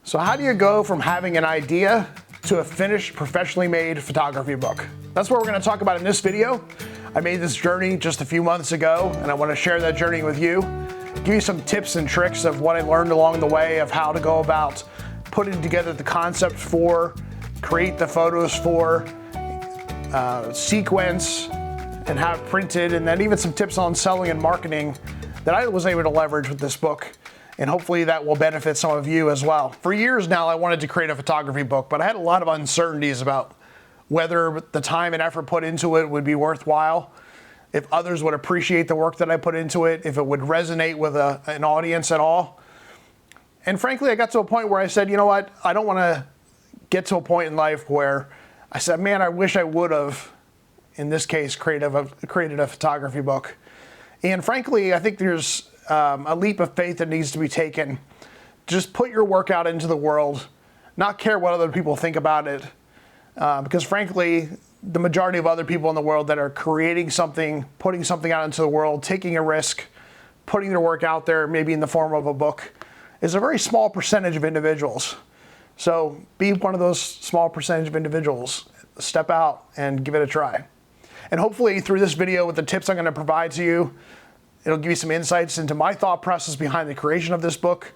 So how do you go from having an idea to a finished, professionally made photography book? That's what we're going to talk about in this video. I made this journey just a few months ago, and I want to share that journey with you. Give you some tips and tricks of what I learned along the way of how to go about putting together the concept for, create the photos for, sequence, and have printed, and then even some tips on selling and marketing that I was able to leverage with this book. And hopefully that will benefit some of you as well. For years now, I wanted to create a photography book, but I had a lot of uncertainties about whether the time and effort put into it would be worthwhile, if others would appreciate the work that I put into it, if it would resonate with an audience at all. And frankly, I got to a point where I said, you know what, I don't want to get to a point in life where I said, man, I wish I would have, in this case, created a photography book. And frankly, I think there's a leap of faith that needs to be taken. Just put your work out into the world, not care what other people think about it. Because frankly, the majority of other people in the world that are creating something, putting something out into the world, taking a risk, putting their work out there, maybe in the form of a book, is a very small percentage of individuals. So be one of those small percentage of individuals. Step out and give it a try. And hopefully through this video with the tips I'm going to provide to you, it'll give you some insights into my thought process behind the creation of this book,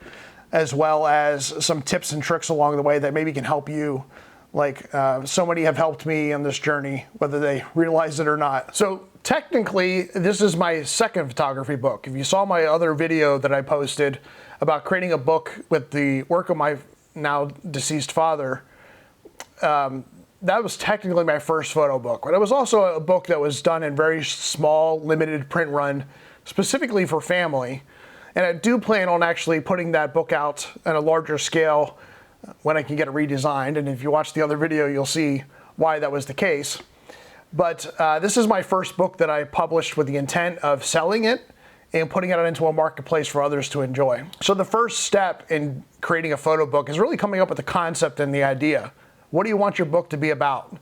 as well as some tips and tricks along the way that maybe can help you, like so many have helped me on this journey, whether they realize it or not. So technically, this is my second photography book. If you saw my other video that I posted about creating a book with the work of my now deceased father, that was technically my first photo book. But it was also a book that was done in very small, limited print run, specifically for family. And I do plan on actually putting that book out on a larger scale when I can get it redesigned. And if you watch the other video, you'll see why that was the case. But this is my first book that I published with the intent of selling it and putting it out into a marketplace for others to enjoy. So the first step in creating a photo book is really coming up with the concept and the idea. What do you want your book to be about?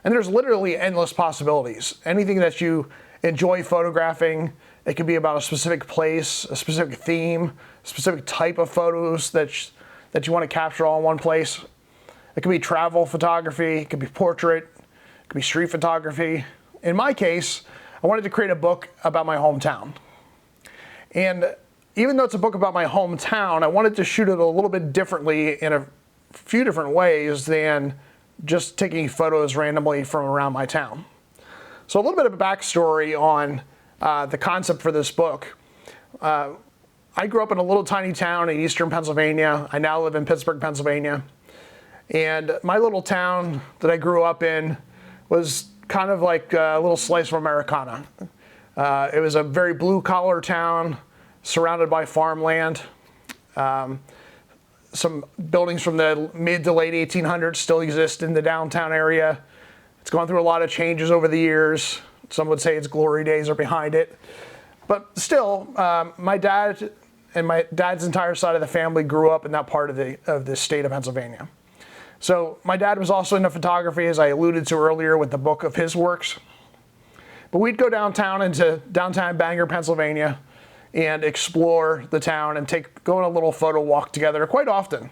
And there's literally endless possibilities. Anything that you enjoy photographing. It could be about a specific place, a specific theme, a specific type of photos that you want to capture all in one place. It could be travel photography, it could be portrait, it could be street photography. In my case, I wanted to create a book about my hometown. And even though it's a book about my hometown, I wanted to shoot it a little bit differently in a few different ways than just taking photos randomly from around my town. So a little bit of a backstory on the concept for this book. I grew up in a little tiny town in eastern Pennsylvania. I now live in Pittsburgh, Pennsylvania. And my little town that I grew up in was kind of like a little slice of Americana. It was a very blue-collar town surrounded by farmland. Some buildings from the mid to late 1800s still exist in the downtown area. It's gone through a lot of changes over the years. Some would say its glory days are behind it. But still, my dad and my dad's entire side of the family grew up in that part of the state of Pennsylvania. So my dad was also into photography, as I alluded to earlier with the book of his works. But we'd go downtown into downtown Bangor, Pennsylvania, and explore the town and go on a little photo walk together quite often.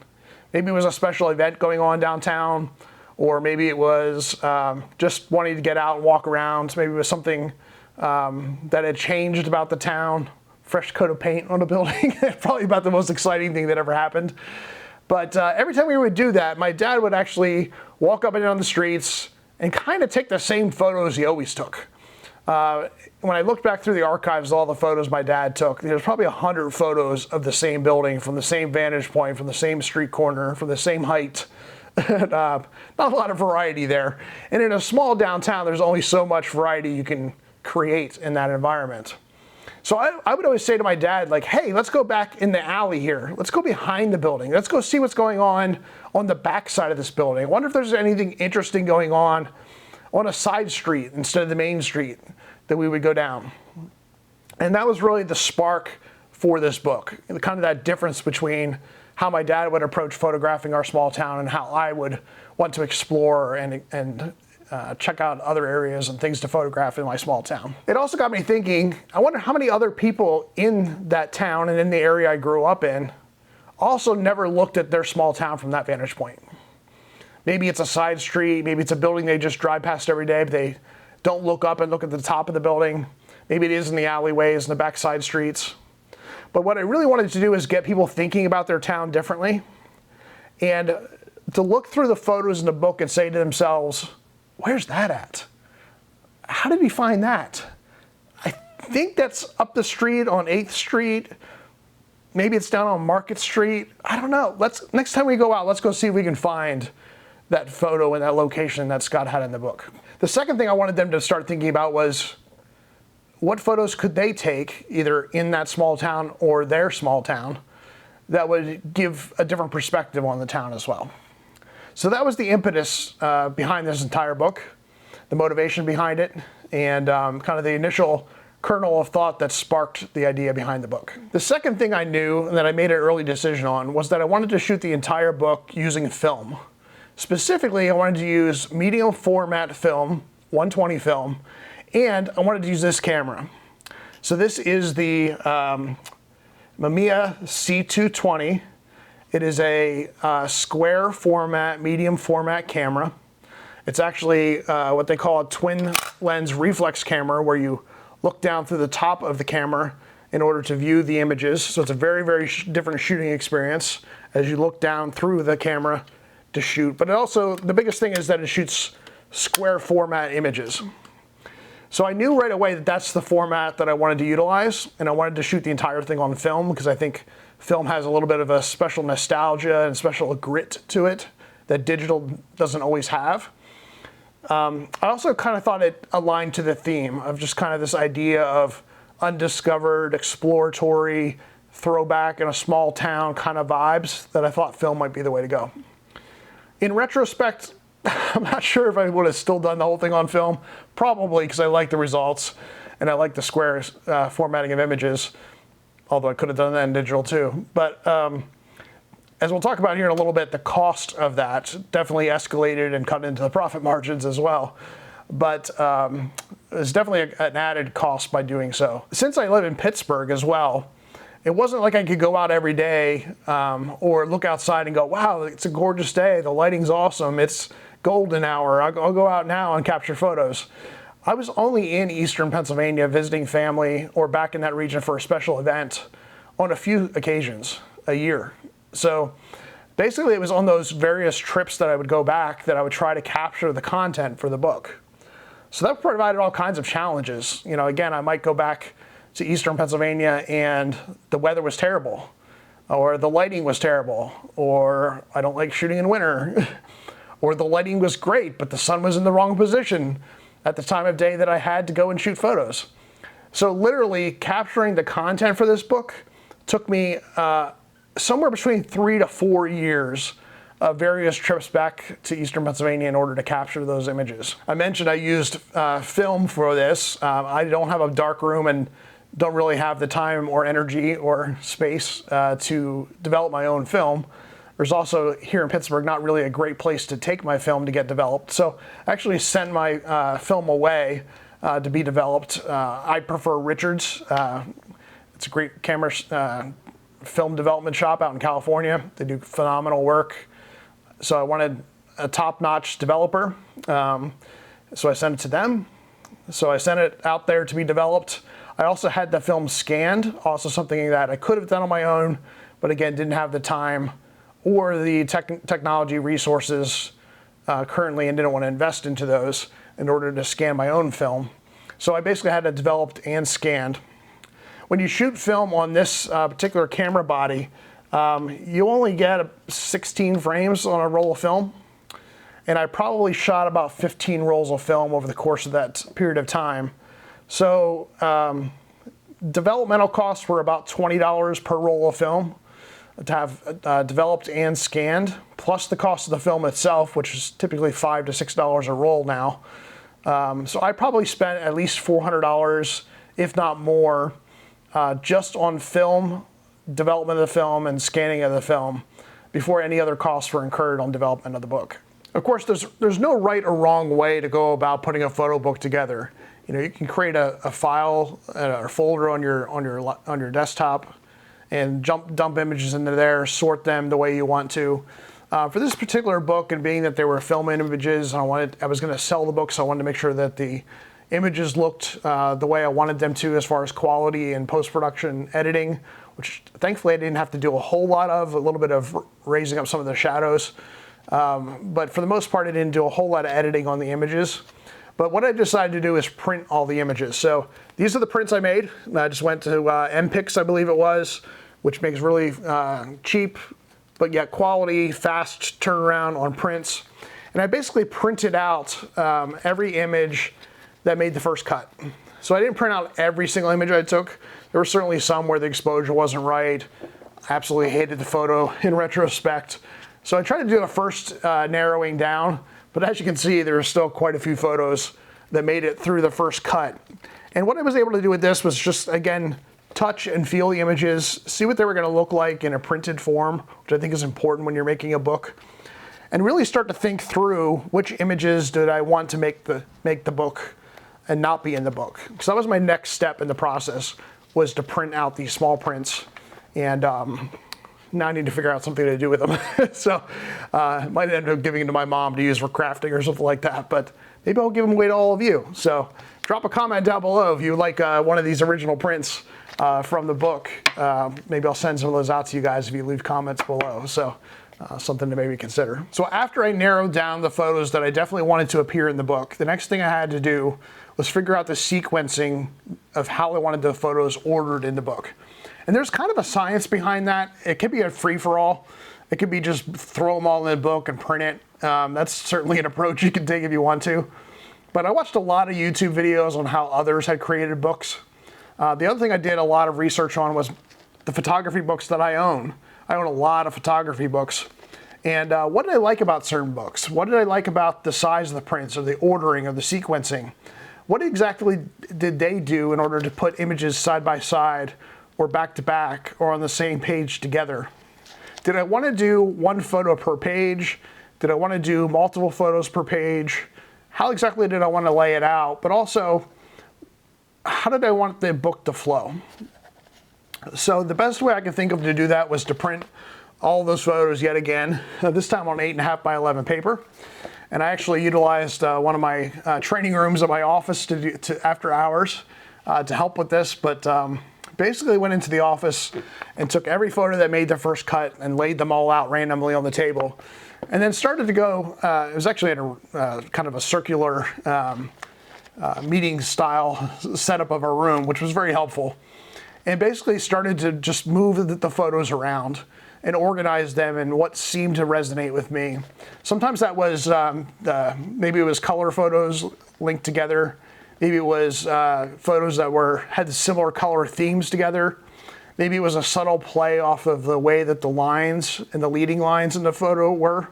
Maybe it was a special event going on downtown, or maybe it was just wanting to get out and walk around. Maybe it was something that had changed about the town, fresh coat of paint on a building. Probably about the most exciting thing that ever happened. But every time we would do that, my dad would actually walk up and down the streets and kind of take the same photos he always took. When I looked back through the archives of all the photos my dad took, there's probably 100 photos of the same building, from the same vantage point, from the same street corner, from the same height. Not a lot of variety there. And in a small downtown, there's only so much variety you can create in that environment. So I would always say to my dad, like, hey, let's go back in the alley here. Let's go behind the building. Let's go see what's going on the back side of this building. I wonder if there's anything interesting going on a side street instead of the main street that we would go down. And that was really the spark for this book, kind of that difference between how my dad would approach photographing our small town and how I would want to explore and check out other areas and things to photograph in my small town. It also got me thinking, I wonder how many other people in that town and in the area I grew up in Also never looked at their small town from that vantage point. Maybe it's a side street, maybe it's a building they just drive past every day, but they don't look up and look at the top of the building. Maybe it is in the alleyways and the backside streets. But what I really wanted to do is get people thinking about their town differently, and to look through the photos in the book and say to themselves, where's that at? How did he find that? I think that's up the street on 8th Street. Maybe it's down on Market Street. I don't know. Next time we go out, let's go see if we can find that photo and that location that Scott had in the book. The second thing I wanted them to start thinking about was, what photos could they take, either in that small town or their small town, that would give a different perspective on the town as well. So that was the impetus behind this entire book, the motivation behind it, and kind of the initial kernel of thought that sparked the idea behind the book. The second thing I knew, and that I made an early decision on, was that I wanted to shoot the entire book using film. Specifically, I wanted to use medium format film, 120 film, and I wanted to use this camera. So this is the Mamiya C220. It is a square format, medium format camera. It's actually what they call a twin lens reflex camera, where you look down through the top of the camera in order to view the images. So it's a very, very different shooting experience as you look down through the camera to shoot. But it also, the biggest thing is that it shoots square format images. So I knew right away that that's the format that I wanted to utilize, and I wanted to shoot the entire thing on film because I think film has a little bit of a special nostalgia and special grit to it that digital doesn't always have. I also kind of thought it aligned to the theme of just kind of this idea of undiscovered, exploratory, throwback in a small town kind of vibes that I thought film might be the way to go. In retrospect, I'm not sure if I would have still done the whole thing on film. Probably, because I like the results and I like the square formatting of images, although I could have done that in digital too. But as we'll talk about here in a little bit, the cost of that definitely escalated and cut into the profit margins as well. But it's definitely an added cost by doing so. Since I live in Pittsburgh as well, it wasn't like I could go out every day or look outside and go, wow, it's a gorgeous day, the lighting's awesome, it's golden hour, I'll go out now and capture photos. I was only in Eastern Pennsylvania visiting family or back in that region for a special event on a few occasions a year. So basically it was on those various trips that I would go back that I would try to capture the content for the book. So that provided all kinds of challenges. You know, again, I might go back to Eastern Pennsylvania and the weather was terrible, or the lighting was terrible, or I don't like shooting in winter, or the lighting was great, but the sun was in the wrong position at the time of day that I had to go and shoot photos. So literally capturing the content for this book took me somewhere between 3 to 4 years of various trips back to Eastern Pennsylvania in order to capture those images. I mentioned I used film for this. I don't have a dark room and don't really have the time or energy or space to develop my own film. There's also, here in Pittsburgh, not really a great place to take my film to get developed. So I actually sent my film away to be developed. I prefer Richards. It's a great camera film development shop out in California. They do phenomenal work. So I wanted a top-notch developer. So I sent it to them. So I sent it out there to be developed. I also had the film scanned, also something that I could have done on my own, but again, didn't have the time or the technology resources currently, and didn't want to invest into those in order to scan my own film. So I basically had it developed and scanned. When you shoot film on this particular camera body, you only get 16 frames on a roll of film. And I probably shot about 15 rolls of film over the course of that period of time. So developmental costs were about $20 per roll of film to have developed and scanned, plus the cost of the film itself, which is typically $5 to $6 a roll now. So I probably spent at least $400, if not more, just on film, development of the film, and scanning of the film before any other costs were incurred on development of the book. Of course, there's no right or wrong way to go about putting a photo book together. You know, you can create a file or folder on your desktop and dump images into there, sort them the way you want to. For this particular book, and being that they were film images, I was going to sell the book, so I wanted to make sure that the images looked the way I wanted them to as far as quality and post-production editing, which thankfully I didn't have to do a whole lot of, a little bit of raising up some of the shadows. But for the most part, I didn't do a whole lot of editing on the images. But what I decided to do is print all the images. So these are the prints I made. I just went to MPix, I believe it was, which makes really cheap, but yet quality, fast turnaround on prints. And I basically printed out every image that made the first cut. So I didn't print out every single image I took. There were certainly some where the exposure wasn't right. I absolutely hated the photo in retrospect. So I tried to do a first narrowing down, but as you can see, there are still quite a few photos that made it through the first cut. And what I was able to do with this was just, again, touch and feel the images, see what they were going to look like in a printed form, which I think is important when you're making a book, and really start to think through which images did I want to make the book and not be in the book. So that was my next step in the process, was to print out these small prints, and now I need to figure out something to do with them. So I might end up giving them to my mom to use for crafting or something like that, but maybe I'll give them away to all of you. So drop a comment down below if you like one of these original prints from the book. Maybe I'll send some of those out to you guys if you leave comments below. So something to maybe consider. So after I narrowed down the photos that I definitely wanted to appear in the book, the next thing I had to do was figure out the sequencing of how I wanted the photos ordered in the book. And there's kind of a science behind that. It could be a free-for-all. It could be just throw them all in the book and print it. That's certainly an approach you can take if you want to. But I watched a lot of YouTube videos on how others had created books. The other thing I did a lot of research on was the photography books that I own. I own a lot of photography books. And what did I like about certain books? What did I like about the size of the prints, or the ordering, or the sequencing? What exactly did they do in order to put images side by side, or back to back, or on the same page together? Did I want to do one photo per page? Did I want to do multiple photos per page? How exactly did I want to lay it out? But also, how did I want the book to flow? So the best way I could think of to do that was to print all those photos yet again, this time on 8.5 by 11 paper. And I actually utilized one of my training rooms at my office to after hours to help with this. But basically went into the office and took every photo that made the first cut and laid them all out randomly on the table. And then started to go, it was actually at a kind of a circular meeting style setup of our room, which was very helpful. And basically started to just move the photos around and organize them in what seemed to resonate with me. Sometimes that was, maybe it was color photos linked together. Maybe it was photos that had similar color themes together. Maybe it was a subtle play off of the way that the lines and the leading lines in the photo were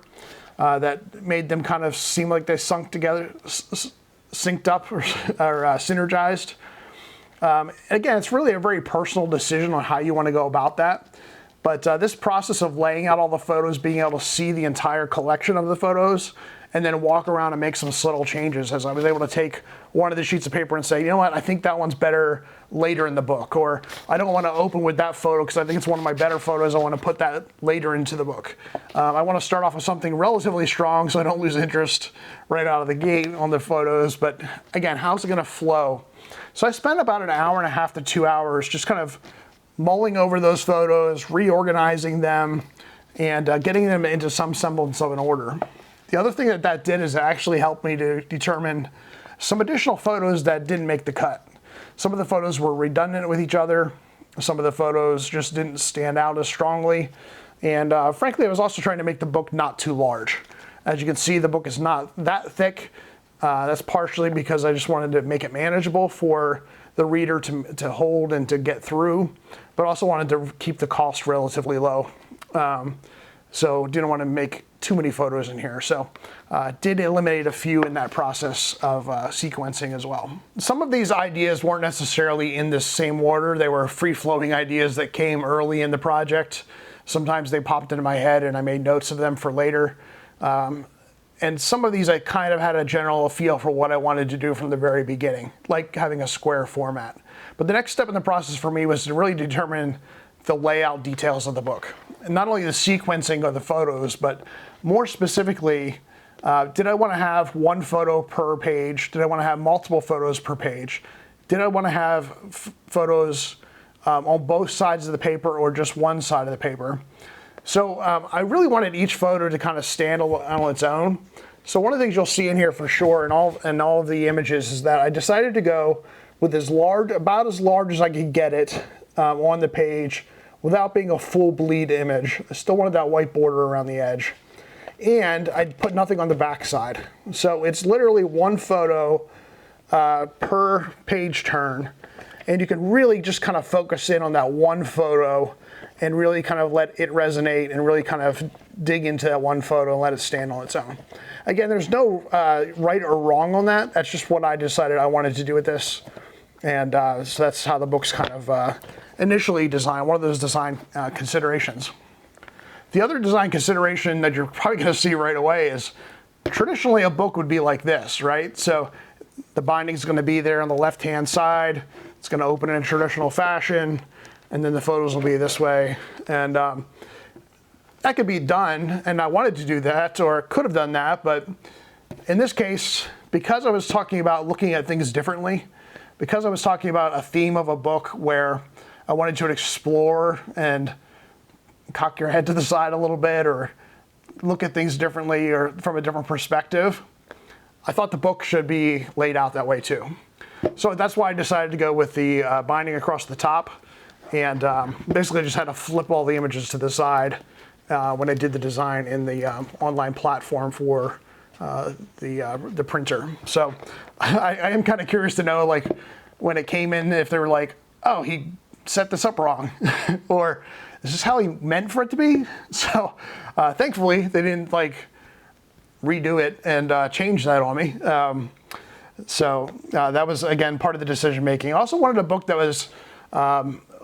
that made them kind of seem like they sunk together, synced up or synergized. Again, it's really a very personal decision on how you want to go about that. But this process of laying out all the photos, being able to see the entire collection of the photos, and then walk around and make some subtle changes, as I was able to take one of the sheets of paper and say, you know what, I think that one's better later in the book, or I don't want to open with that photo because I think it's one of my better photos. I want to put that later into the book. I want to start off with something relatively strong so I don't lose interest right out of the gate on the photos. But again, how's it going to flow? So I spent about an hour and a half to 2 hours just kind of mulling over those photos, reorganizing them, and getting them into some semblance of an order. The other thing that did is it actually helped me to determine some additional photos that didn't make the cut. Some of the photos were redundant with each other. Some of the photos just didn't stand out as strongly. And frankly, I was also trying to make the book not too large. As you can see, the book is not that thick. That's partially because I just wanted to make it manageable for the reader to hold and to get through, but also wanted to keep the cost relatively low. So didn't want to make too many photos in here. So did eliminate a few in that process of sequencing as well. Some of these ideas weren't necessarily in the same order. They were free-flowing ideas that came early in the project. Sometimes they popped into my head and I made notes of them for later. And some of these I kind of had a general feel for what I wanted to do from the very beginning, like having a square format. But the next step in the process for me was to really determine the layout details of the book. And not only the sequencing of the photos, but more specifically, did I want to have one photo per page? Did I want to have multiple photos per page? Did I want to have photos on both sides of the paper or just one side of the paper? So I really wanted each photo to kind of stand on its own. So one of the things you'll see in here for sure in all of the images is that I decided to go with about as large as I could get it on the page without being a full bleed image. I still wanted that white border around the edge. And I put nothing on the back side. So it's literally one photo per page turn. And you can really just kind of focus in on that one photo and really kind of let it resonate and really kind of dig into that one photo and let it stand on its own. Again, there's no right or wrong on that. That's just what I decided I wanted to do with this. And so that's how the book's kind of initially designed, one of those design considerations. The other design consideration that you're probably going to see right away is traditionally a book would be like this, right? So the binding is going to be there on the left-hand side. It's going to open in a traditional fashion, and then the photos will be this way. And that could be done, and I wanted to do that, or could have done that, but in this case, because I was talking about looking at things differently, because I was talking about a theme of a book where I wanted to explore and cock your head to the side a little bit or look at things differently or from a different perspective, I thought the book should be laid out that way too. So that's why I decided to go with the binding across the top, and basically just had to flip all the images to the side when I did the design in the online platform for the printer. So I am kind of curious to know, like, when it came in, if they were like, oh, he set this up wrong, or is this how he meant for it to be? So thankfully they didn't like redo it and change that on me. So that was, again, part of the decision making. I also wanted a book that was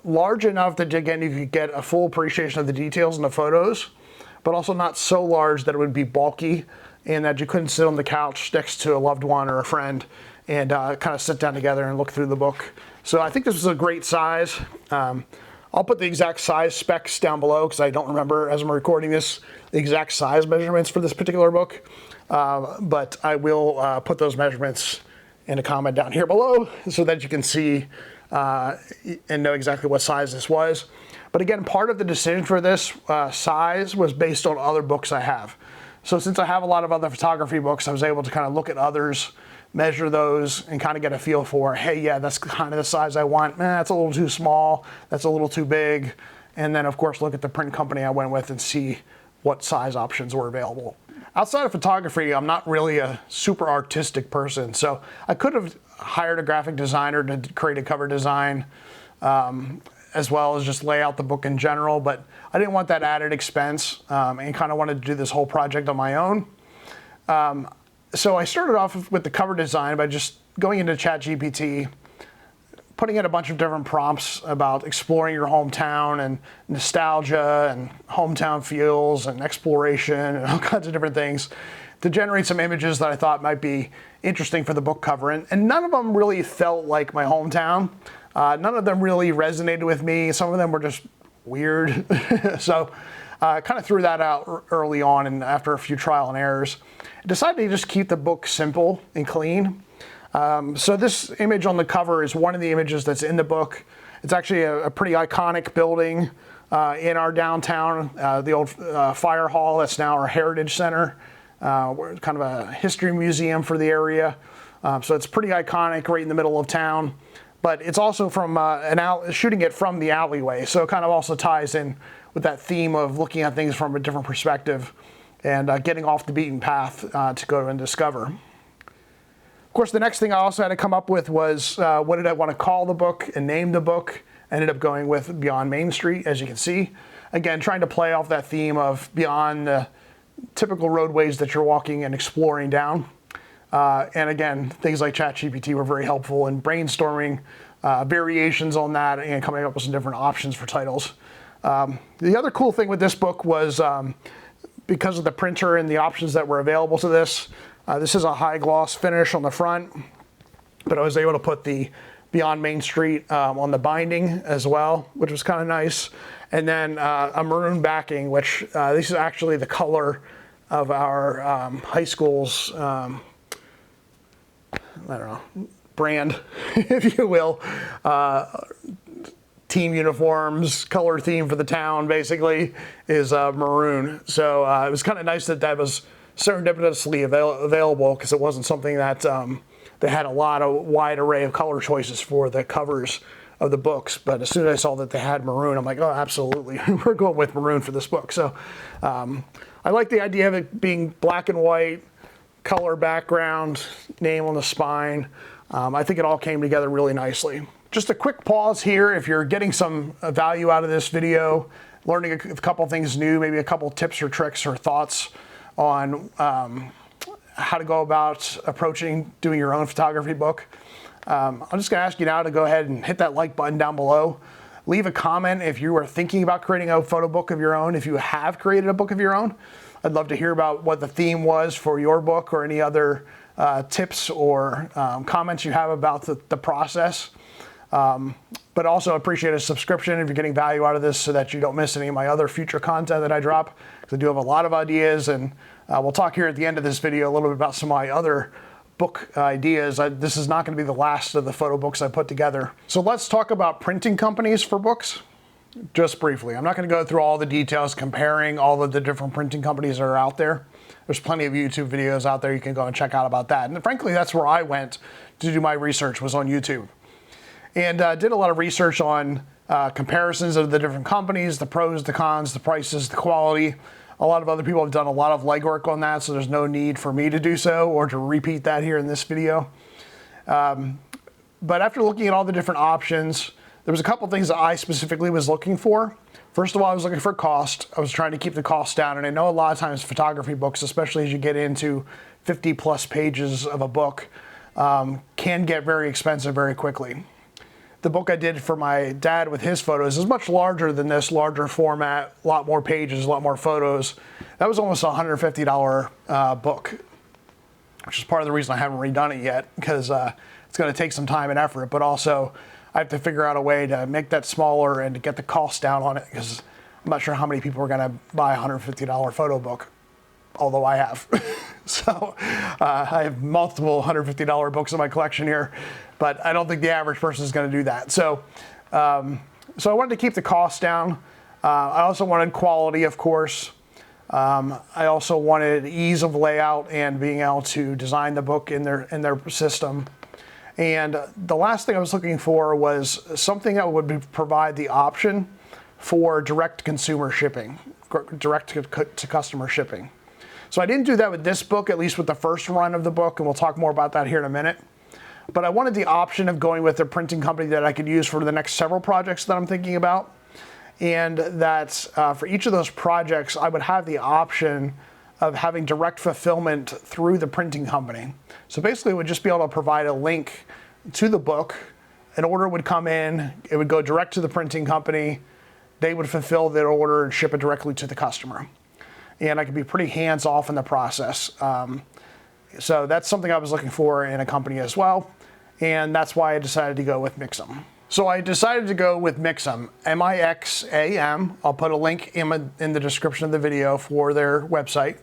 large enough that, again, you could get a full appreciation of the details in the photos, but also not so large that it would be bulky and that you couldn't sit on the couch next to a loved one or a friend and kind of sit down together and look through the book. So I think this is a great size. I'll put the exact size specs down below because I don't remember, as I'm recording this, the exact size measurements for this particular book. But I will put those measurements in a comment down here below so that you can see and know exactly what size this was. But again, part of the decision for this size was based on other books I have. So since I have a lot of other photography books, I was able to kind of look at others, measure those, and kind of get a feel for, hey, yeah, that's kind of the size I want. That's a little too small. That's a little too big. And then, of course, look at the print company I went with and see what size options were available. Outside of photography, I'm not really a super artistic person. So I could have hired a graphic designer to create a cover design, as well as just lay out the book in general. But I didn't want that added expense and kind of wanted to do this whole project on my own. So I started off with the cover design by just going into ChatGPT, putting in a bunch of different prompts about exploring your hometown and nostalgia and hometown feels and exploration and all kinds of different things to generate some images that I thought might be interesting for the book cover. And none of them really felt like my hometown. None of them really resonated with me. Some of them were just weird. So I kind of threw that out early on, and after a few trial and errors, I decided to just keep the book simple and clean. So this image on the cover is one of the images that's in the book. It's actually a pretty iconic building in our downtown, the old fire hall that's now our heritage center. We're kind of a history museum for the area. So it's pretty iconic, right in the middle of town. But it's also from shooting it from the alleyway. So it kind of also ties in with that theme of looking at things from a different perspective and getting off the beaten path to go and discover. Of course, the next thing I also had to come up with was what did I want to call the book and name the book. Ended up going with Beyond Main Street, as you can see. Again, trying to play off that theme of beyond the typical roadways that you're walking and exploring down. And again, things like ChatGPT were very helpful in brainstorming variations on that and coming up with some different options for titles. The other cool thing with this book was because of the printer and the options that were available to this, this is a high gloss finish on the front, but I was able to put the beyond Main Street on the binding as well, which was kind of nice. And then a maroon backing, which this is actually the color of our high school's, I don't know, brand, if you will. Team uniforms, color theme for the town basically is maroon. So it was kind of nice that that was serendipitously available, because it wasn't something that they had a wide array of color choices for the covers of the books. But as soon as I saw that they had maroon, I'm like, oh, absolutely, we're going with maroon for this book. So I like the idea of it being black and white, color background, name on the spine. I think it all came together really nicely. Just a quick pause here. If you're getting some value out of this video, learning a couple things new, maybe a couple tips or tricks or thoughts on how to go about approaching doing your own photography book, I'm just going to ask you now to go ahead and hit that like button down below. Leave a comment if you are thinking about creating a photo book of your own, if you have created a book of your own. I'd love to hear about what the theme was for your book, or any other tips or comments you have about the process. But also appreciate a subscription if you're getting value out of this, so that you don't miss any of my other future content that I drop, because I do have a lot of ideas, and we'll talk here at the end of this video a little bit about some of my other book ideas. This is not going to be the last of the photo books I put together. So let's talk about printing companies for books, just briefly. I'm not going to go through all the details comparing all of the different printing companies that are out there. There's plenty of YouTube videos out there you can go and check out about that. And frankly, that's where I went to do my research, was on YouTube. And did a lot of research on comparisons of the different companies, the pros, the cons, the prices, the quality. A lot of other people have done a lot of legwork on that, so there's no need for me to do so or to repeat that here in this video. But after looking at all the different options, there was a couple things that I specifically was looking for. First of all, I was looking for cost. I was trying to keep the cost down, and I know a lot of times photography books, especially as you get into 50 plus pages of a book, can get very expensive very quickly. The book I did for my dad with his photos is much larger than this, larger format, a lot more pages, a lot more photos. That was almost a $150 book, which is part of the reason I haven't redone it yet, because it's going to take some time and effort, but also I have to figure out a way to make that smaller and to get the cost down on it, because I'm not sure how many people are going to buy a $150 photo book, although I have. So I have multiple $150 books in my collection here, but I don't think the average person is going to do that. So I wanted to keep the cost down. I also wanted quality, of course. I also wanted ease of layout and being able to design the book in their system. And the last thing I was looking for was something that would provide the option for direct consumer shipping, direct to customer shipping. So I didn't do that with this book, at least with the first run of the book, and we'll talk more about that here in a minute. But I wanted the option of going with a printing company that I could use for the next several projects that I'm thinking about. And that for each of those projects, I would have the option of having direct fulfillment through the printing company. So basically, it would just be able to provide a link to the book. An order would come in, it would go direct to the printing company. They would fulfill their order and ship it directly to the customer. And I could be pretty hands-off in the process. So that's something I was looking for in a company as well. And that's why I decided to go with Mixam. So I decided to go with Mixam, M-I-X-A-M. I'll put a link in the description of the video for their website.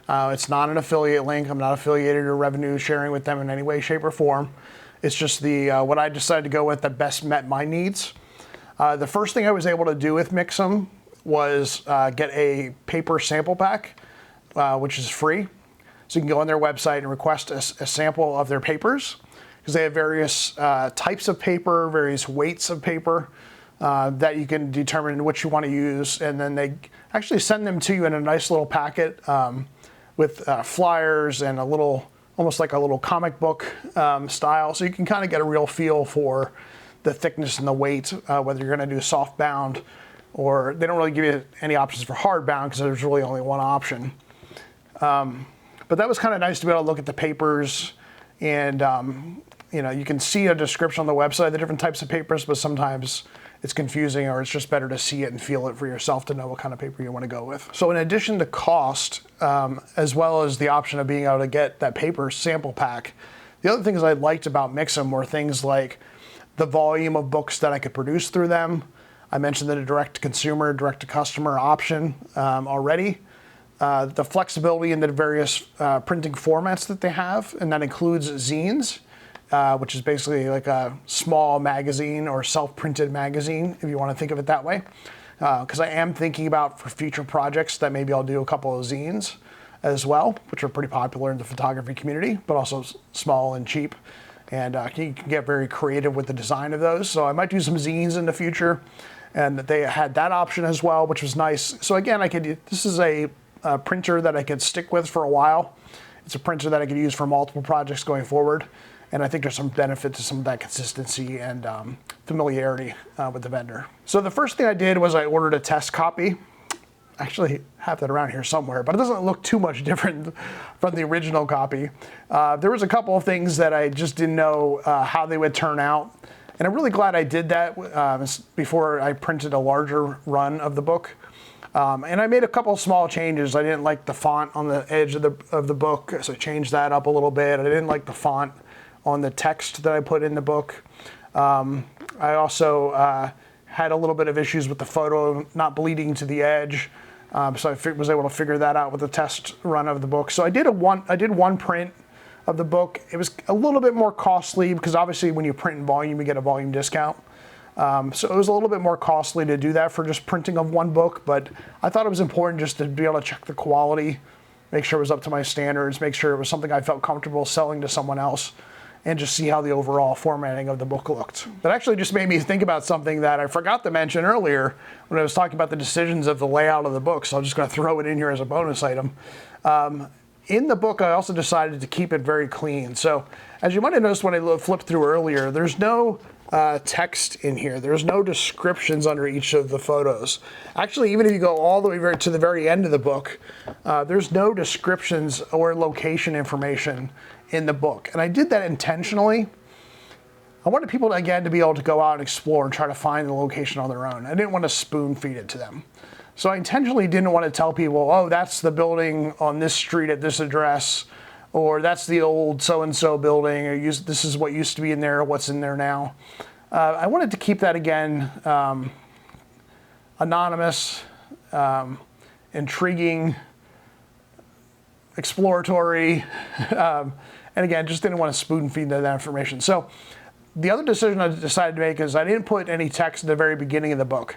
It's not an affiliate link. I'm not affiliated or revenue sharing with them in any way, shape, or form. It's just what I decided to go with that best met my needs. The first thing I was able to do with Mixam was get a paper sample pack, which is free. So you can go on their website and request a sample of their papers, because they have various types of paper, various weights of paper that you can determine which you want to use. And then they actually send them to you in a nice little packet with flyers and a little, almost like a little comic book style. So you can kind of get a real feel for the thickness and the weight, whether you're going to do soft bound, or they don't really give you any options for hard bound, because there's really only one option. But that was kind of nice to be able to look at the papers, and you know, you can see a description on the website of the different types of papers, but sometimes it's confusing, or it's just better to see it and feel it for yourself to know what kind of paper you want to go with. So in addition to cost, as well as the option of being able to get that paper sample pack, the other things I liked about Mixam were things like the volume of books that I could produce through them. I mentioned the direct-to-consumer, direct-to-customer option already. The flexibility in the various printing formats that they have, and that includes zines, which is basically like a small magazine or self-printed magazine, if you want to think of it that way. Because I am thinking about for future projects that maybe I'll do a couple of zines as well, which are pretty popular in the photography community, but also small and cheap. And you can get very creative with the design of those. So I might do some zines in the future. And they had that option as well, which was nice. So again, this is a printer that I could stick with for a while. It's a printer that I could use for multiple projects going forward. And I think there's some benefit to some of that consistency and familiarity with the vendor. So the first thing I did was I ordered a test copy. I actually have that around here somewhere, but it doesn't look too much different from the original copy. There was a couple of things that I just didn't know how they would turn out. And I'm really glad I did that before I printed a larger run of the book. And I made a couple of small changes. I didn't like the font on the edge of the book, so I changed that up a little bit. I didn't like the font on the text that I put in the book. I also had a little bit of issues with the photo not bleeding to the edge. So I was able to figure that out with the test run of the book. So I did one print of the book. It was a little bit more costly because obviously when you print in volume, you get a volume discount. So it was a little bit more costly to do that for just printing of one book, but I thought it was important just to be able to check the quality, make sure it was up to my standards, make sure it was something I felt comfortable selling to someone else, and just see how the overall formatting of the book looked. That actually just made me think about something that I forgot to mention earlier when I was talking about the decisions of the layout of the book, so I'm just gonna throw it in here as a bonus item. In the book, I also decided to keep it very clean. So as you might have noticed when I flipped through earlier, there's no text in here. There's no descriptions under each of the photos. Actually, even if you go all the way to the very end of the book, there's no descriptions or location information in the book. And I did that intentionally. I wanted people, again, to be able to go out and explore and try to find the location on their own. I didn't want to spoon feed it to them. So I intentionally didn't want to tell people, oh, that's the building on this street at this address, or that's the old so-and-so building, or this is what used to be in there, or what's in there now. I wanted to keep that, again, anonymous, intriguing, exploratory, and again, just didn't want to spoon feed that information. So the other decision I decided to make is I didn't put any text at the very beginning of the book.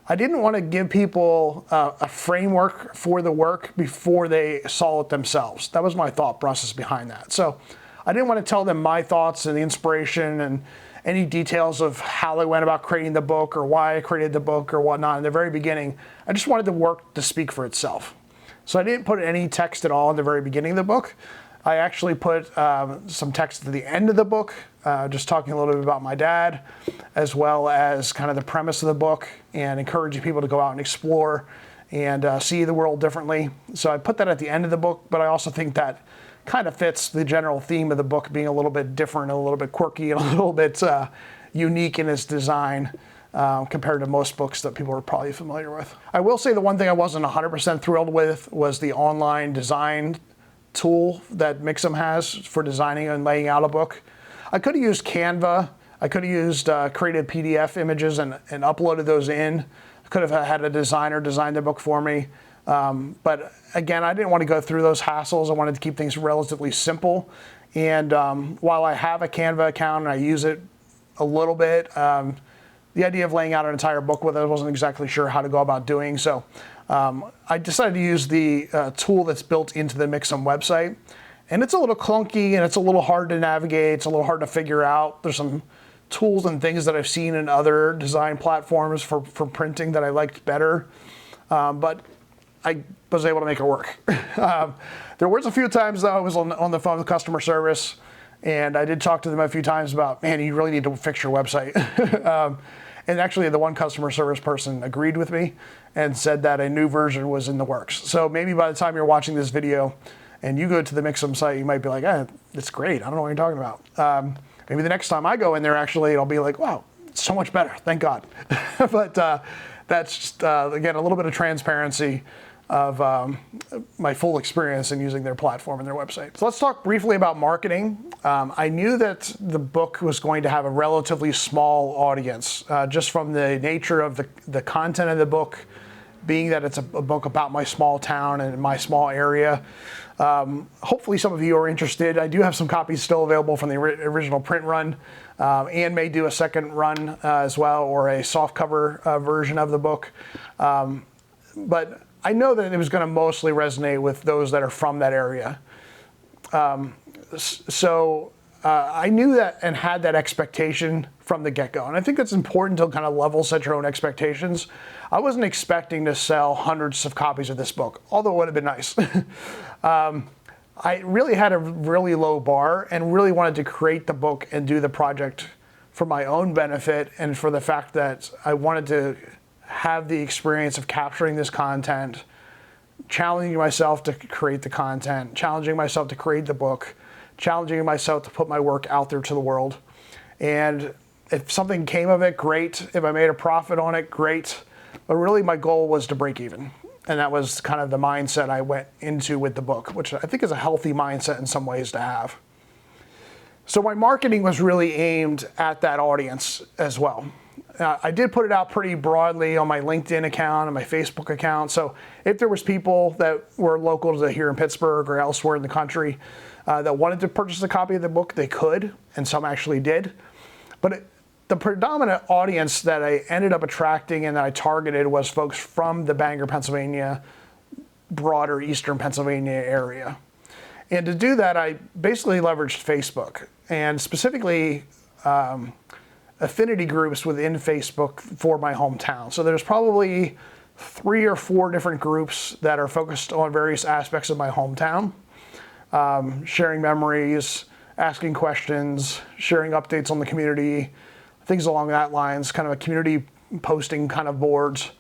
I didn't want to give people a framework for the work before they saw it themselves. That was my thought process behind that. So I didn't want to tell them my thoughts and the inspiration and any details of how I went about creating the book or why I created the book or whatnot in the very beginning. I just wanted the work to speak for itself. So I didn't put any text at all in the very beginning of the book. I actually put some text at the end of the book, just talking a little bit about my dad, as well as kind of the premise of the book and encouraging people to go out and explore and see the world differently. So I put that at the end of the book, but I also think that kind of fits the general theme of the book being a little bit different, a little bit quirky, and a little bit unique in its design compared to most books that people are probably familiar with. I will say the one thing I wasn't 100% thrilled with was the online design tool that Mixam has for designing and laying out a book. I could have used Canva. I could have used created PDF images and uploaded those in. I could have had a designer design the book for me. But again, I didn't want to go through those hassles. I wanted to keep things relatively simple. And while I have a Canva account and I use it a little bit, the idea of laying out an entire book with it, I wasn't exactly sure how to go about doing. So I decided to use the tool that's built into the Mixam website. And it's a little clunky and it's a little hard to navigate. It's a little hard to figure out. There's some tools and things that I've seen in other design platforms for printing that I liked better. But I was able to make it work. There was a few times though I was on the phone with customer service, and I did talk to them a few times about, man, you really need to fix your website. And actually the one customer service person agreed with me and said that a new version was in the works. So maybe by the time you're watching this video and you go to the Mixam site, you might be like, it's great. I don't know what you're talking about. Maybe the next time I go in there, actually, it'll be like, wow, it's so much better. Thank God. But that's just, again, a little bit of transparency. my full experience in using their platform and their website. So let's talk briefly about marketing. I knew that the book was going to have a relatively small audience, just from the nature of the content of the book, being that it's a book about my small town and my small area. Hopefully some of you are interested. I do have some copies still available from the original print run, and may do a second run as well, or a softcover version of the book. But I know that it was going to mostly resonate with those that are from that area. I knew that and had that expectation from the get-go. And I think it's important to kind of level set your own expectations. I wasn't expecting to sell hundreds of copies of this book, although it would have been nice. I really had a really low bar and really wanted to create the book and do the project for my own benefit, and for the fact that I wanted to have the experience of capturing this content, challenging myself to create the content, challenging myself to create the book, challenging myself to put my work out there to the world. And if something came of it, great. If I made a profit on it, great. But really my goal was to break even. And that was kind of the mindset I went into with the book, which I think is a healthy mindset in some ways to have. So my marketing was really aimed at that audience as well. I did put it out pretty broadly on my LinkedIn account and my Facebook account. So if there was people that were local to here in Pittsburgh or elsewhere in the country that wanted to purchase a copy of the book, they could, and some actually did. But the predominant audience that I ended up attracting and that I targeted was folks from the Bangor, Pennsylvania, broader Eastern Pennsylvania area. And to do that, I basically leveraged Facebook, and specifically affinity groups within Facebook for my hometown. So there's probably 3 or 4 different groups that are focused on various aspects of my hometown, sharing memories, asking questions, sharing updates on the community, things along that lines, kind of a community posting kind of boards.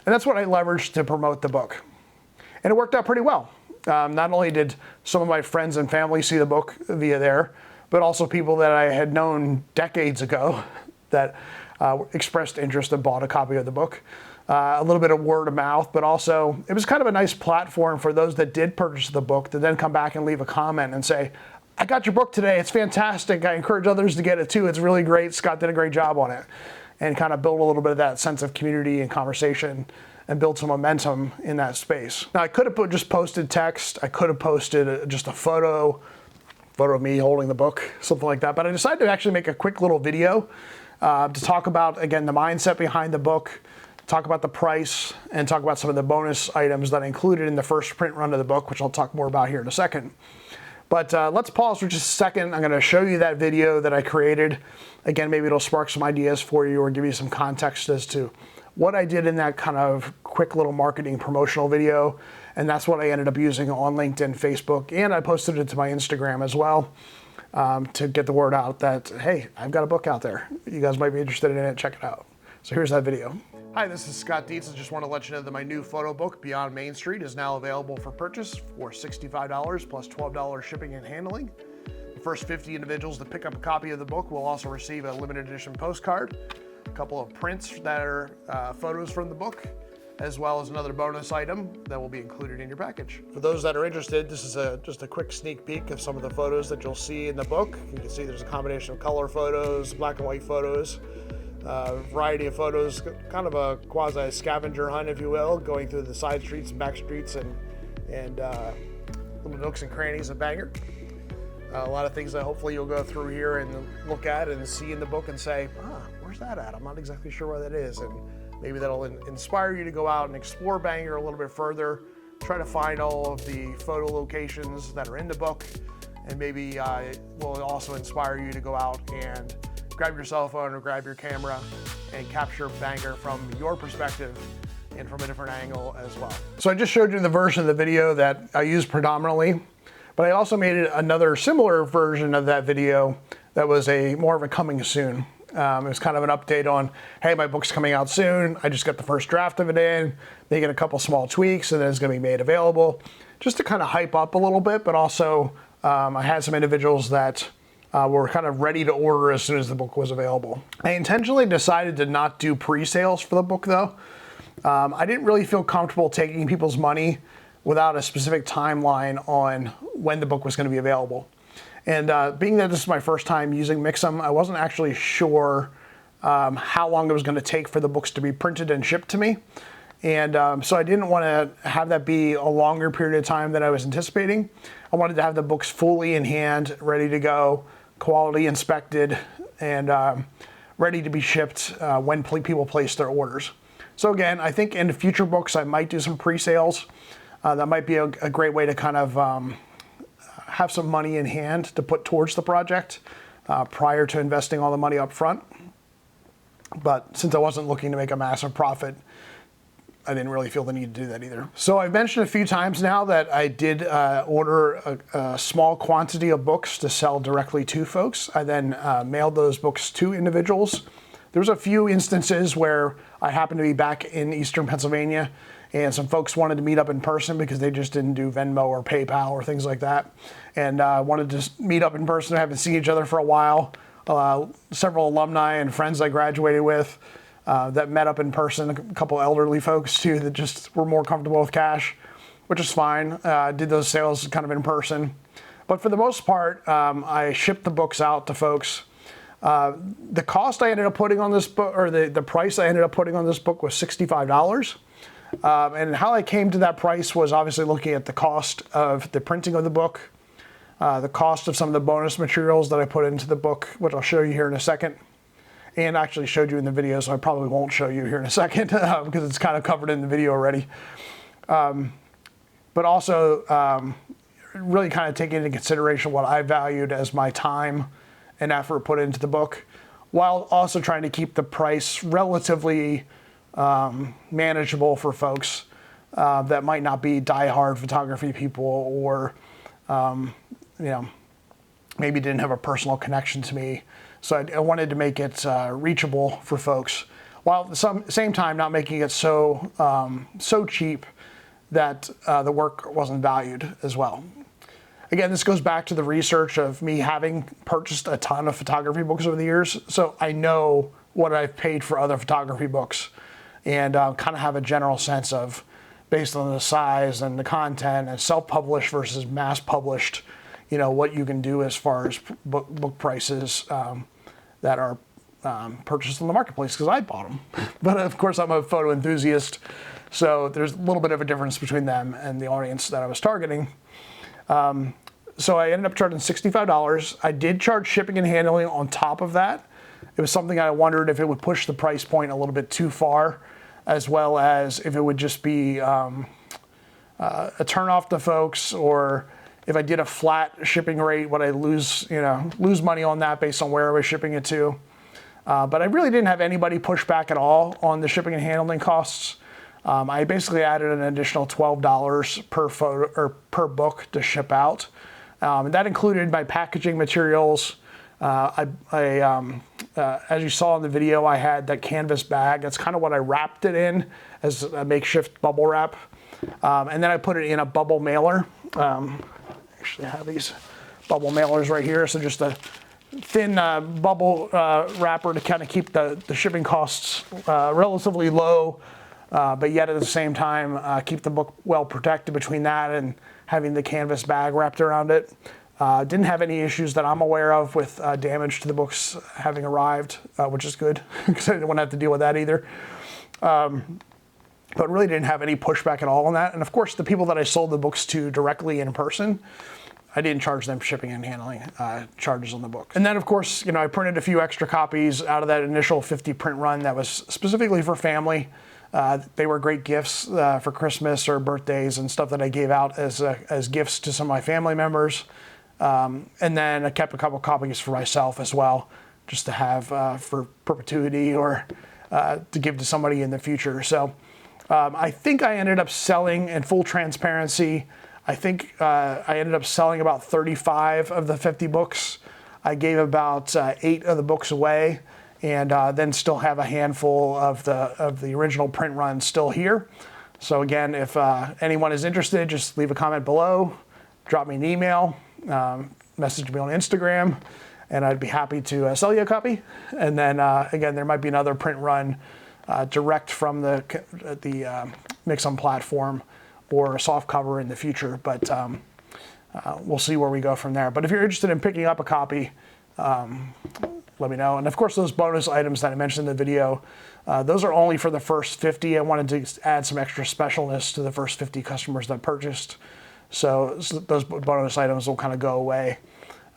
And that's what I leveraged to promote the book. And it worked out pretty well. Not only did some of my friends and family see the book via there, but also people that I had known decades ago that expressed interest and bought a copy of the book. A little bit of word of mouth, but also it was kind of a nice platform for those that did purchase the book to then come back and leave a comment and say, I got your book today, it's fantastic, I encourage others to get it too, it's really great, Scott did a great job on it. And kind of build a little bit of that sense of community and conversation and build some momentum in that space. Now I could have just posted text, I could have posted just a photo of me holding the book, something like that, but I decided to actually make a quick little video to talk about, again, the mindset behind the book, talk about the price, and talk about some of the bonus items that I included in the first print run of the book, which I'll talk more about here in a second. But let's pause for just a second. I'm going to show you that video that I created. Again, maybe it'll spark some ideas for you or give you some context as to what I did in that kind of quick little marketing promotional video. And that's what I ended up using on LinkedIn, Facebook, and I posted it to my Instagram as well to get the word out that, hey, I've got a book out there. You guys might be interested in it, check it out. So here's that video. Hi, this is Scott Dietz. I just want to let you know that my new photo book, Beyond Main Street, is now available for purchase for $65 plus $12 shipping and handling. The first 50 individuals that pick up a copy of the book will also receive a limited edition postcard, a couple of prints that are photos from the book, as well as another bonus item that will be included in your package. For those that are interested, this is just a quick sneak peek of some of the photos that you'll see in the book. You can see there's a combination of color photos, black and white photos, variety of photos, kind of a quasi scavenger hunt, if you will, going through the side streets and back streets and little nooks and crannies of Bangor. A lot of things that hopefully you'll go through here and look at and see in the book and say, where's that at? I'm not exactly sure where that is. And maybe that'll inspire you to go out and explore Bangor a little bit further, try to find all of the photo locations that are in the book, and maybe will also inspire you to go out and grab your cell phone or grab your camera and capture Bangor from your perspective and from a different angle as well. So I just showed you the version of the video that I use predominantly, but I also made another similar version of that video that was more of a coming soon. It was kind of an update on, hey, my book's coming out soon. I just got the first draft of it in, making a couple small tweaks, and then it's going to be made available, just to kind of hype up a little bit. But also, I had some individuals that were kind of ready to order as soon as the book was available. I intentionally decided to not do pre-sales for the book, though. I didn't really feel comfortable taking people's money without a specific timeline on when the book was going to be available. And being that this is my first time using Mixam, I wasn't actually sure how long it was going to take for the books to be printed and shipped to me. And so I didn't want to have that be a longer period of time than I was anticipating. I wanted to have the books fully in hand, ready to go, quality inspected, and ready to be shipped when people place their orders. So again, I think in the future books, I might do some pre-sales. That might be a great way to kind of have some money in hand to put towards the project prior to investing all the money up front. But since I wasn't looking to make a massive profit, I didn't really feel the need to do that either. So I've mentioned a few times now that I did order a small quantity of books to sell directly to folks. I then mailed those books to individuals. There was a few instances where I happened to be back in Eastern Pennsylvania and some folks wanted to meet up in person because they just didn't do Venmo or PayPal or things like that. And wanted to meet up in person. I haven't seen each other for a while. Several alumni and friends I graduated with that met up in person, a couple elderly folks too that just were more comfortable with cash, which is fine. Did those sales kind of in person. But for the most part, I shipped the books out to folks. The cost I ended up putting on this book, or the price I ended up putting on this book was $65. And how I came to that price was obviously looking at the cost of the printing of the book, the cost of some of the bonus materials that I put into the book, which I'll show you here in a second. And actually showed you in the video, so I probably won't show you here in a second because it's kind of covered in the video already. But also really kind of taking into consideration what I valued as my time and effort put into the book, while also trying to keep the price relatively manageable for folks that might not be diehard photography people or maybe didn't have a personal connection to me. So I wanted to make it reachable for folks, while at the same time not making it so cheap that the work wasn't valued as well. Again, this goes back to the research of me having purchased a ton of photography books over the years, so I know what I've paid for other photography books and kind of have a general sense of, based on the size and the content and self-published versus mass-published, what you can do as far as book prices that are purchased on the marketplace, because I bought them. But of course, I'm a photo enthusiast, so there's a little bit of a difference between them and the audience that I was targeting. So I ended up charging $65. I did charge shipping and handling on top of that. It was something I wondered if it would push the price point a little bit too far, as well as if it would just be a turnoff to folks, or if I did a flat shipping rate, would I lose money on that based on where I was shipping it to? But I really didn't have anybody push back at all on the shipping and handling costs. I basically added an additional $12 per photo or per book to ship out. And that included my packaging materials. As you saw in the video, I had that canvas bag. That's kind of what I wrapped it in, as a makeshift bubble wrap. And then I put it in a bubble mailer. Actually, I have these bubble mailers right here. So just a thin bubble wrapper to kind of keep the shipping costs relatively low, but yet at the same time keep the book well protected between that and having the canvas bag wrapped around it. Didn't have any issues that I'm aware of with damage to the books having arrived, which is good because I didn't want to have to deal with that either. But really didn't have any pushback at all on that. And of course, the people that I sold the books to directly in person, I didn't charge them shipping and handling charges on the book. And then of course, I printed a few extra copies out of that initial 50 print run that was specifically for family. They were great gifts for Christmas or birthdays and stuff that I gave out as gifts to some of my family members. And then I kept a couple copies for myself as well, just to have for perpetuity or to give to somebody in the future. So I think I ended up selling, in full transparency, I think I ended up selling about 35 of the 50 books. I gave about 8 of the books away, and then still have a handful of the original print run still here. So again, if anyone is interested, just leave a comment below, drop me an email, message me on Instagram, and I'd be happy to sell you a copy. And then again, there might be another print run direct from the Mixam platform or a soft cover in the future, but we'll see where we go from there. But if you're interested in picking up a copy, let me know. And of course, those bonus items that I mentioned in the video, those are only for the first 50. I wanted to add some extra specialness to the first 50 customers that purchased. So those bonus items will kind of go away.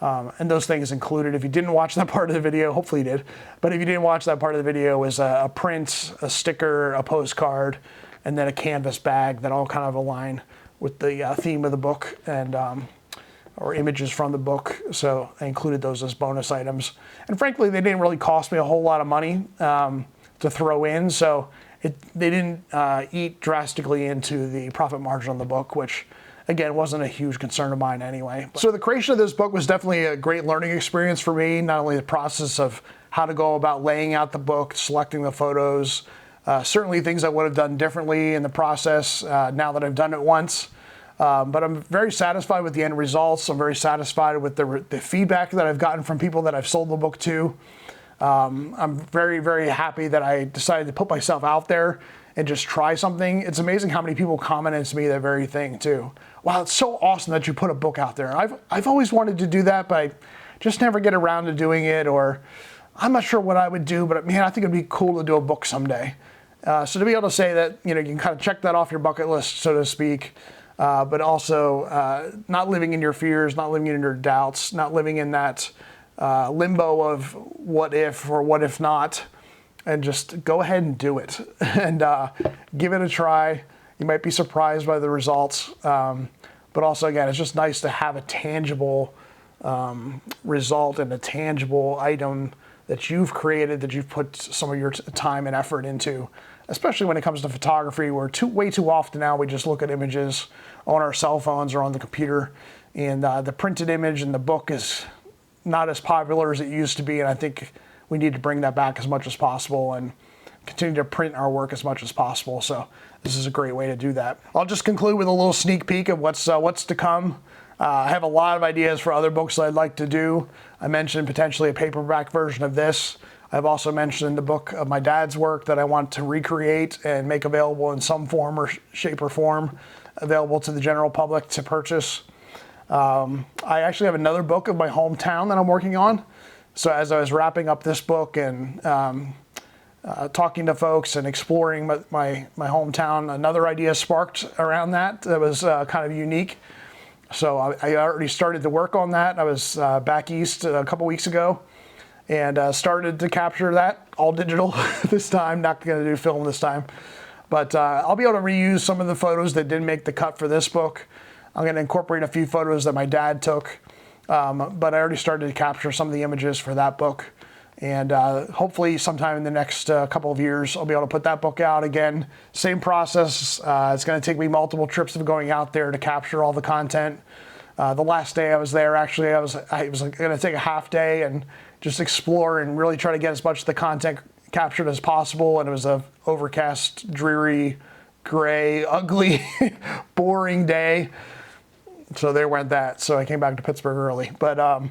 And those things included, if you didn't watch that part of the video, hopefully you did, but if you didn't watch that part of the video, was a print, a sticker, a postcard, and then a canvas bag that all kind of align with the theme of the book and or images from the book. So I included those as bonus items. And frankly, they didn't really cost me a whole lot of money to throw in. So they didn't eat drastically into the profit margin on the book, which again, wasn't a huge concern of mine anyway. So the creation of this book was definitely a great learning experience for me. Not only the process of how to go about laying out the book, selecting the photos, certainly things I would have done differently in the process now that I've done it once. But I'm very satisfied with the end results. I'm very satisfied with the feedback that I've gotten from people that I've sold the book to. I'm very, very happy that I decided to put myself out there and just try something. It's amazing how many people commented to me that very thing too. Wow, it's so awesome that you put a book out there. I've always wanted to do that, but I just never get around to doing it, or I'm not sure what I would do, but man, I think it'd be cool to do a book someday. So to be able to say that, you know, you can kind of check that off your bucket list, so to speak, but also not living in your fears, not living in your doubts, not living in that limbo of what if or what if not, and just go ahead and do it and give it a try. You might be surprised by the results, but also again, it's just nice to have a tangible result and a tangible item that you've created, that you've put some of your time and effort into, especially when it comes to photography, where way too often now we just look at images on our cell phones or on the computer, and the printed image in the book is not as popular as it used to be, and I think we need to bring that back as much as possible and continue to print our work as much as possible. So this is a great way to do that. I'll just conclude with a little sneak peek of what's to come. I have a lot of ideas for other books that I'd like to do. I mentioned potentially a paperback version of this. I've also mentioned the book of my dad's work that I want to recreate and make available in some form or shape or form, available to the general public to purchase. I actually have another book of my hometown that I'm working on. So as I was wrapping up this book and talking to folks and exploring my hometown, another idea sparked around that was kind of unique. So I already started to work on that. I was back east a couple weeks ago and started to capture that all digital this time. Not going to do film this time, but I'll be able to reuse some of the photos that didn't make the cut for this book. I'm going to incorporate a few photos that my dad took, but I already started to capture some of the images for that book. And hopefully sometime in the next couple of years, I'll be able to put that book out again. Same process. It's going to take me multiple trips of going out there to capture all the content. The last day I was there, actually, I was going to take a half day and just explore and really try to get as much of the content captured as possible. And it was a overcast, dreary, gray, ugly, boring day. So there went that. So I came back to Pittsburgh early. But I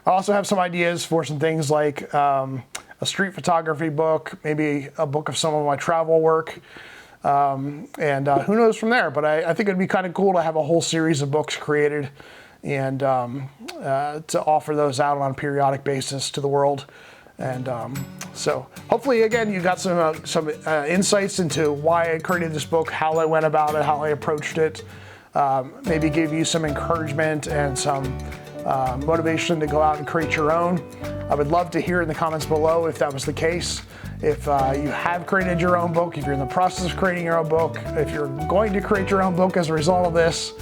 also have some ideas for some things like a street photography book, maybe a book of some of my travel work. And who knows from there. But I think it'd be kind of cool to have a whole series of books created and to offer those out on a periodic basis to the world. And so hopefully, again, you got some insights into why I created this book, how I went about it, how I approached it. Maybe give you some encouragement and some motivation to go out and create your own. I would love to hear in the comments below if that was the case. If you have created your own book, if you're in the process of creating your own book, if you're going to create your own book as a result of this,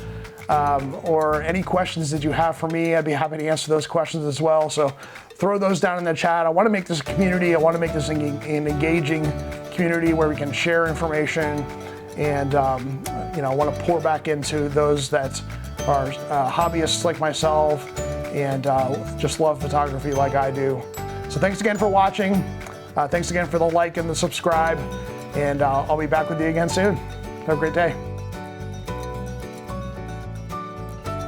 or any questions that you have for me, I'd be happy to answer those questions as well. So throw those down in the chat. I want to make this a community. I want to make this an engaging community where we can share information and I want to pour back into those that are hobbyists like myself and just love photography like I do. So thanks again for watching. Thanks again for the like and the subscribe, and I'll be back with you again soon. Have a great day.